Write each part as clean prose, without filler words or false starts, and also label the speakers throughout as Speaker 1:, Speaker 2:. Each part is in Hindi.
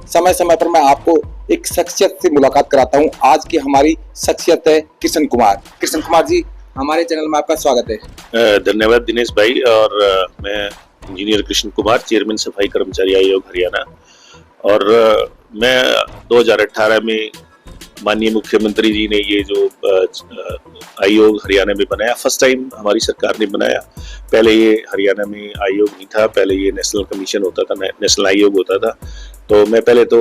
Speaker 1: समय समय पर मैं आपको एक शख्सियत से मुलाकात कराता हूं। आज की हमारी शख्सियत है कृष्ण कुमार। कृष्ण कुमार जी, हमारे चैनल में आपका स्वागत है।
Speaker 2: धन्यवाद दिनेश भाई। और मैं इंजीनियर कृष्ण कुमार, चेयरमैन सफाई कर्मचारी आयोग हरियाणा। और मैं 2018 में माननीय मुख्यमंत्री जी ने ये जो आयोग हरियाणा में बनाया, फर्स्ट टाइम हमारी सरकार ने बनाया। पहले ये हरियाणा में आयोग नहीं था, पहले ये नेशनल कमीशन होता था, नेशनल आयोग होता था। तो मैं पहले तो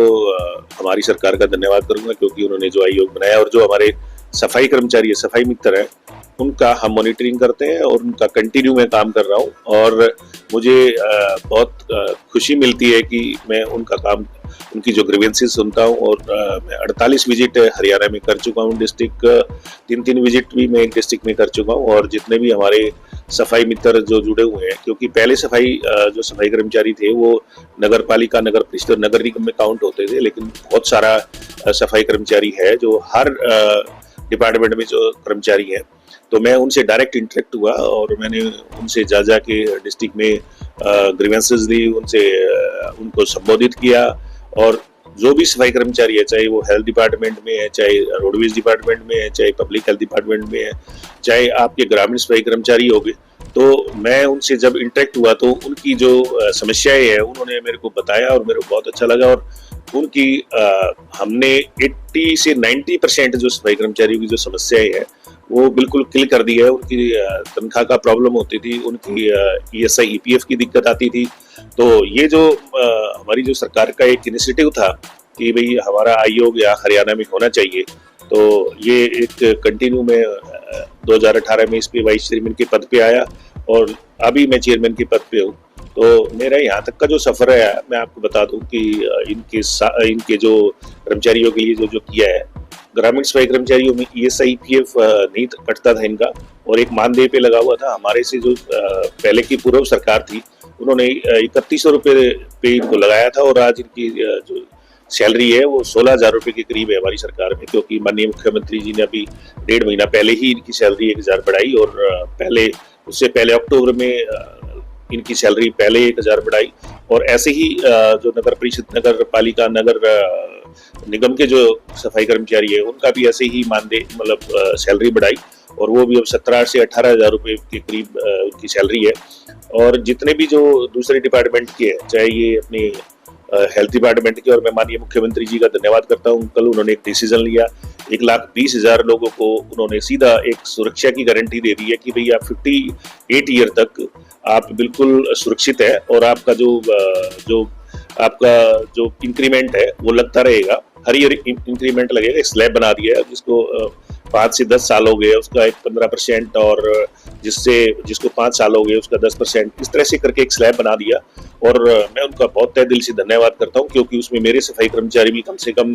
Speaker 2: हमारी सरकार का धन्यवाद करूंगा, क्योंकि उन्होंने जो आयोग बनाया और जो हमारे सफाई कर्मचारी है, सफाई मित्र है, उनका हम मॉनिटरिंग करते हैं और उनका कंटिन्यू मैं काम कर रहा हूँ। और मुझे बहुत खुशी मिलती है कि मैं उनका काम, उनकी जो ग्रीवेंसेस सुनता हूँ। और मैं 48 विजिट हरियाणा में कर चुका हूँ, डिस्ट्रिक्ट 3 विजिट भी मैं एक डिस्ट्रिक्ट में कर चुका हूँ। और जितने भी हमारे सफाई मित्र जो जुड़े हुए हैं, क्योंकि पहले जो सफाई कर्मचारी थे वो नगर पालिका, नगर परिषद, नगर निगम में काउंट होते थे, लेकिन बहुत सारा सफाई कर्मचारी है जो हर डिपार्टमेंट में जो कर्मचारी हैं। तो मैं उनसे डायरेक्ट इंटरेक्ट हुआ और मैंने उनसे जा के डिस्ट्रिक्ट में ग्रीवेंसेस ली, उनसे उनको संबोधित किया। और जो भी सफाई कर्मचारी है, चाहे वो हेल्थ डिपार्टमेंट में है, चाहे रोडवेज डिपार्टमेंट में है, चाहे पब्लिक हेल्थ डिपार्टमेंट में है, चाहे आपके ग्रामीण सफाई कर्मचारी हो गए, तो मैं उनसे जब इंटरेक्ट हुआ तो उनकी जो समस्याएं हैं उन्होंने मेरे को बताया और मेरे को बहुत अच्छा लगा। और उनकी हमने 80 से 90% जो सफाई कर्मचारियों की जो समस्याएं हैं वो बिल्कुल क्लियर कर दी है। उनकी तनख्वाह का प्रॉब्लम होती थी, उनकी ESI EPF की दिक्कत आती थी। तो ये जो हमारी जो सरकार का एक इनिशिएटिव था कि भाई हमारा आयोग या हरियाणा में होना चाहिए, तो ये एक कंटिन्यू में 2018 में इस पे वाइस चेयरमैन के पद पे आया और अभी मैं चेयरमैन के पद पे हूँ। तो मेरा यहाँ तक का जो सफर है, मैं आपको बता दूं कि इनके जो कर्मचारियों के लिए जो किया है, ग्रामीण सफाई कर्मचारियों में ESI EPF नहीं कटता था इनका, और एक मानदेय पे लगा हुआ था। हमारे से जो पहले की पूर्व सरकार थी, उन्होंने 3100 रुपये पे इनको लगाया था। और आज इनकी जो सैलरी है वो 16,000 रुपये के करीब है हमारी सरकार में, क्योंकि माननीय मुख्यमंत्री जी ने अभी 1.5 महीना पहले ही इनकी सैलरी 1,000 बढ़ाई। और उससे पहले अक्टूबर में इनकी सैलरी पहले 1,000 बढ़ाई। और ऐसे ही जो नगर परिषद, नगर पालिका, नगर निगम के जो सफाई कर्मचारी है उनका भी ऐसे ही मानदेय, मतलब सैलरी बढ़ाई, और वो भी अब 17 से 18,000 रुपये के करीब उनकी सैलरी है। और जितने भी जो दूसरे डिपार्टमेंट के हैं, चाहे ये अपने हेल्थ डिपार्टमेंट के, और मैं माननीय मुख्यमंत्री जी का धन्यवाद करता हूँ, कल उन्होंने एक डिसीजन लिया, 1,20,000 लोगों को उन्होंने सीधा एक सुरक्षा की गारंटी दे दी है कि भाई आप 58 ईयर तक आप बिल्कुल सुरक्षित है, और आपका जो इंक्रीमेंट है वो लगता रहेगा, हर ईयर इंक्रीमेंट लगेगा। एक स्लैब बना दिया है, जिसको 5 से 10 साल हो गए उसका एक 15%, और जिसको 5 साल हो गए उसका 10%, इस तरह से करके एक स्लैब बना दिया। और मैं उनका बहुत तहे दिल से धन्यवाद करता हूं, क्योंकि उसमें मेरे सफाई कर्मचारी भी कम से कम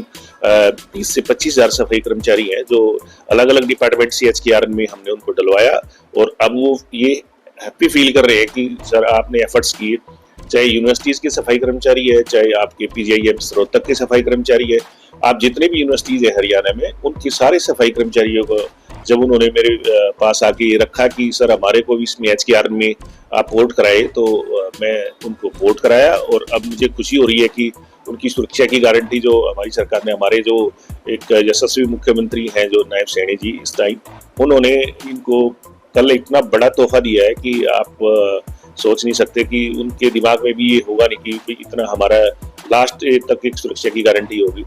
Speaker 2: 20 से 25,000 सफाई कर्मचारी हैं, जो अलग अलग डिपार्टमेंट CHKR में हमने उनको डलवाया। और अब वो ये हैप्पी फील कर रहे हैं कि सर आपने एफर्ट्स किए, चाहे यूनिवर्सिटीज के सफाई कर्मचारी है, चाहे आपके PGIM रोहतक के सफाई कर्मचारी है, आप जितने भी यूनिवर्सिटीज है हरियाणा में, उनके सारे सफाई कर्मचारियों को जब उन्होंने मेरे पास आके रखा कि सर हमारे को भी इसमें HKR में आप वोट कराए, तो मैं उनको वोट कराया। और अब मुझे खुशी हो रही है कि उनकी सुरक्षा की गारंटी जो हमारी सरकार ने, हमारे जो एक यशस्वी मुख्यमंत्री हैं जो नायब सैनी जी इस टाइम, उन्होंने इनको कल इतना बड़ा तोहफा दिया है कि आप सोच नहीं सकते कि उनके दिमाग में भी ये होगा नहीं कि इतना हमारा लास्ट तक एक सुरक्षा की गारंटी होगी।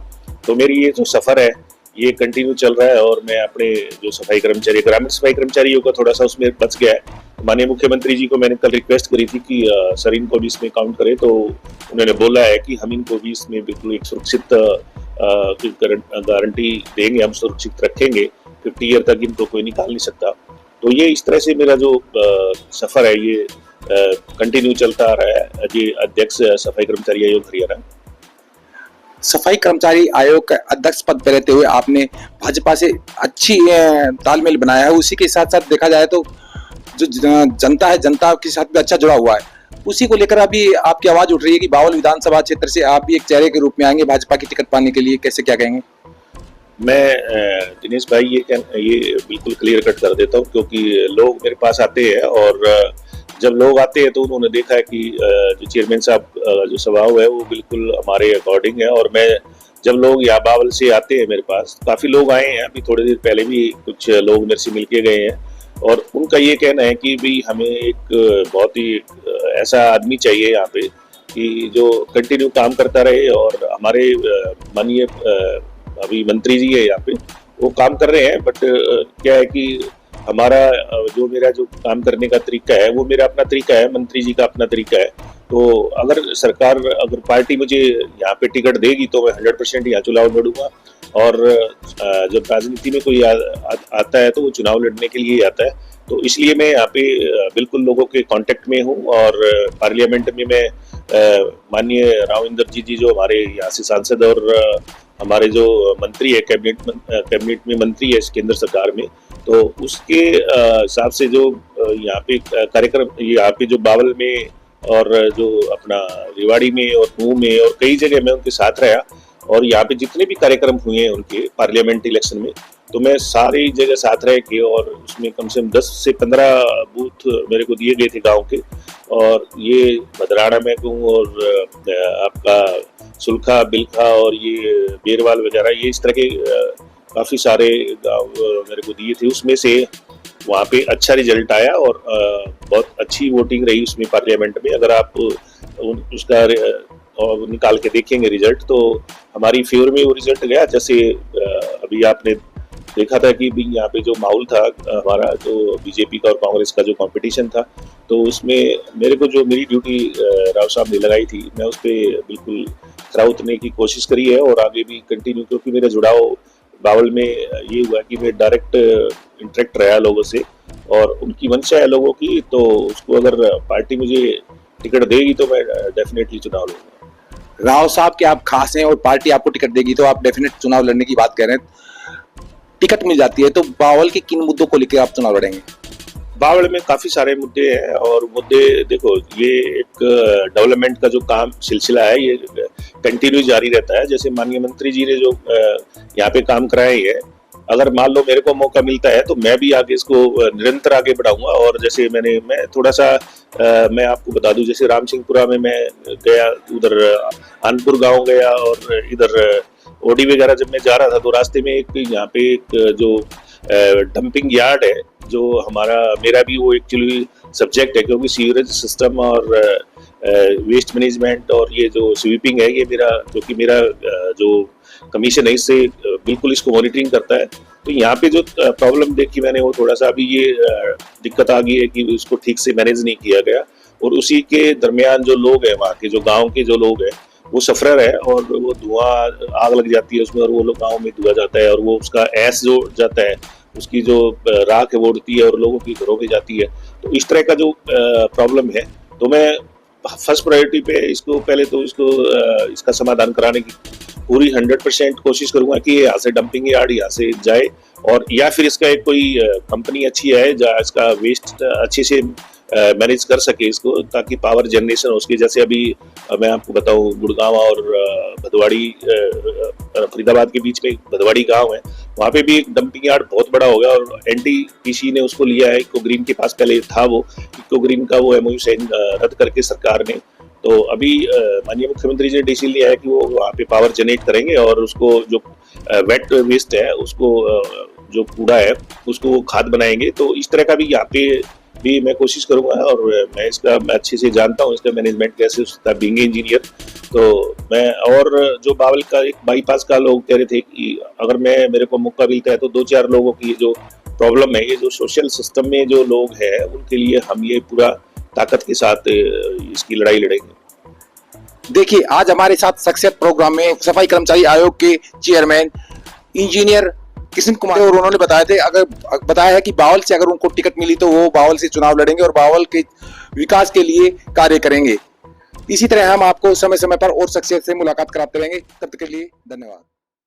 Speaker 2: तो मेरी ये जो सफर है ये कंटिन्यू चल रहा है, और मैं अपने जो सफाई कर्मचारी, ग्रामीण सफाई कर्मचारियों का थोड़ा सा उसमें बच गया है। माननीय मुख्यमंत्री जी को मैंने कल रिक्वेस्ट करी थी कि सर इनको भी इसमें काउंट करें, तो उन्होंने बोला है कि हम इनको भी इसमें बिल्कुल एक सुरक्षित गारंटी देंगे, हम सुरक्षित रखेंगे, 50 ईयर तक इनको कोई निकाल नहीं सकता। तो ये इस तरह से मेरा जो सफर है ये कंटिन्यू चलता आ रहा है। जी, अध्यक्ष सफाई कर्मचारी आयोग हरियाणा।
Speaker 1: सफाई कर्मचारी आयोग का अध्यक्ष पद पे रहते हुए आपने भाजपा से अच्छी तालमेल बनाया है। उसी के साथ साथ देखा जाए तो जो जनता है, जनता के साथ भी अच्छा जुड़ा हुआ है। उसी को लेकर अभी आपकी आवाज उठ रही है कि बावल विधानसभा क्षेत्र से आप भी एक चेहरे के रूप में आएंगे भाजपा की टिकट पाने के लिए, कैसे क्या कहेंगे?
Speaker 2: मैं दिनेश भाई ये बिल्कुल क्लियर कट कर देता हूँ, क्योंकि लोग मेरे पास आते हैं और जब लोग आते हैं तो उन्होंने देखा है कि जो चेयरमैन साहब जो स्वभाव है वो बिल्कुल हमारे अकॉर्डिंग है। और मैं जब लोग यहाँ बावल से आते हैं मेरे पास, काफ़ी लोग आए हैं, अभी थोड़ी देर पहले भी कुछ लोग मेरे से मिल के गए हैं, और उनका ये कहना है कि भाई हमें एक बहुत ही ऐसा आदमी चाहिए यहाँ पे कि जो कंटिन्यू काम करता रहे। और हमारे माननीय अभी मंत्री जी है यहाँ पे, वो काम कर रहे हैं, बट क्या है कि हमारा जो मेरा जो काम करने का तरीका है वो मेरा अपना तरीका है, मंत्री जी का अपना तरीका है। तो अगर सरकार, अगर पार्टी मुझे यहाँ पे टिकट देगी तो मैं 100% यहाँ चुनाव लड़ूंगा। और जब राजनीति में कोई आता है तो वो चुनाव लड़ने के लिए आता है। तो इसलिए मैं यहाँ पे बिल्कुल लोगों के कांटेक्ट में हूँ। और पार्लियामेंट में मैं माननीय राव इंदर जी जो हमारे यहाँ से सांसद और हमारे जो मंत्री है, कैबिनेट में मंत्री है केंद्र सरकार में, तो उसके हिसाब से जो यहाँ पे कार्यक्रम, यहाँ पे जो बावल में और जो अपना रेवाड़ी में और नूह में और कई जगह मैं उनके साथ रहा, और यहाँ पे जितने भी कार्यक्रम हुए हैं उनके पार्लियामेंट इलेक्शन में, तो मैं सारी जगह साथ रह के, और उसमें कम से कम 10 से 15 बूथ मेरे को दिए गए थे गांव के। और ये भदराना में कहूँ, और आपका सुलखा, बिलखा और ये बेरवाल वगैरह, ये इस तरह के काफ़ी सारे गांव मेरे को दिए थे। उसमें से वहाँ पे अच्छा रिजल्ट आया और बहुत अच्छी वोटिंग रही उसमें पार्लियामेंट में। अगर आप उसका और निकाल के देखेंगे रिजल्ट, तो हमारी फेवर में वो रिजल्ट गया। जैसे अभी आपने देखा था कि यहाँ पे जो माहौल था हमारा, जो बीजेपी का और कांग्रेस का जो कंपटीशन था, तो उसमें मेरे को जो मेरी ड्यूटी राव साहब ने लगाई थी, मैं उस पर बिल्कुल खरा उतरने की कोशिश करी है और आगे भी कंटिन्यू, क्योंकि मेरा जुड़ाव बावल में ये हुआ कि मैं डायरेक्ट इंटरेक्ट रहा लोगों से, और उनकी मंशा है लोगों की, तो उसको अगर पार्टी मुझे टिकट देगी तो मैं डेफिनेटली चुनाव लड़ूंगा।
Speaker 1: राव साहब के आप खास हैं और पार्टी आपको टिकट देगी तो आप डेफिनेट चुनाव लड़ने की बात कह रहे हैं। टिकट मिल जाती है तो बावल के किन मुद्दों को लेकर आप चुनाव लड़ेंगे?
Speaker 2: बावल में काफी सारे मुद्दे हैं, और मुद्दे देखो, ये एक डेवलपमेंट का जो काम सिलसिला है ये कंटिन्यू जारी रहता है। जैसे माननीय मंत्री जी ने जो यहाँ पे काम कराए है, अगर मान लो मेरे को मौका मिलता है तो मैं भी आगे इसको निरंतर आगे बढ़ाऊंगा। और जैसे मैं थोड़ा सा मैं आपको बता दूं, जैसे राम सिंहपुरा में मैं गया, उधर आनपुर गांव गया, और इधर ओडी वगैरह जब मैं जा रहा था तो रास्ते में एक यहाँ पे एक जो डंपिंग यार्ड है, जो मेरा भी वो एक्चुअली सब्जेक्ट है, क्योंकि सीवरेज सिस्टम और वेस्ट मैनेजमेंट और ये जो स्वीपिंग है, ये मेरा जो कमीशन है, इससे बिल्कुल इसको मॉनिटरिंग करता है। तो यहाँ पे जो प्रॉब्लम देखी मैंने, वो थोड़ा सा अभी ये दिक्कत आ गई है कि उसको ठीक से मैनेज नहीं किया गया, और उसी के दरमियान जो लोग हैं, वहाँ के जो गाँव के जो लोग हैं, वो सफरर है, और वो धुआं, आग लग जाती है उसमें, और वो लोग गाँव में धुआं जाता है, और वो उसका ऐस जो जाता है, उसकी जो राख है वो उड़ती है और लोगों की घरों में जाती है। तो इस तरह का जो प्रॉब्लम है, तो मैं फर्स्ट प्रायोरिटी पे इसका समाधान कराने की पूरी 100% कोशिश करूंगा कि यहाँ से डंपिंग यार्ड यहाँ से जाए, और या फिर इसका एक कोई कंपनी अच्छी है जहाँ इसका वेस्ट अच्छे से मैनेज कर सके इसको, ताकि पावर जनरेशन हो उसकी। जैसे अभी मैं आपको बताऊं, गुड़गांव और भदवाड़ी, फरीदाबाद के बीच में भदवाड़ी गांव है, वहाँ पे भी एक डंपिंग यार्ड बहुत बड़ा हो गया, और एनटीपीसी ने उसको लिया है। इको ग्रीन के पास पहले था, वो इको ग्रीन का वो एमओयू साइन रद्द करके सरकार ने, तो अभी माननीय मुख्यमंत्री जी ने डिसीजन लिया है कि वो वहाँ पे पावर जनरेट करेंगे, और उसको जो वेट वेस्ट है, उसको जो कूड़ा है, उसको वो खाद बनाएंगे। तो इस तरह का भी यहाँ पे भी मैं कोशिश करूंगा, और मैं अच्छे से जानता हूँ इसका मैनेजमेंट कैसे होता है, बीइंग इंजीनियर। तो मैं, और जो बावल का एक बाईपास का लोग कह रहे थे कि अगर मेरे को मौका मिलता है तो 2-4 लोगों की जो प्रॉब्लम है, ये जो सोशल सिस्टम में जो लोग हैं, उनके लिए हम ये पूरा ताकत के साथ इसकी लड़ाई लड़ेंगे।
Speaker 1: देखिए, आज हमारे साथ शख्सियत प्रोग्राम में सफाई कर्मचारी आयोग के चेयरमैन इंजीनियर कृष्ण कुमार, और उन्होंने बताया है कि बावल से अगर उनको टिकट मिली तो वो बावल से चुनाव लड़ेंगे और बावल के विकास के लिए कार्य करेंगे। इसी तरह हम आपको समय समय पर और शख्सियत से मुलाकात कराते रहेंगे। तब तक के लिए धन्यवाद।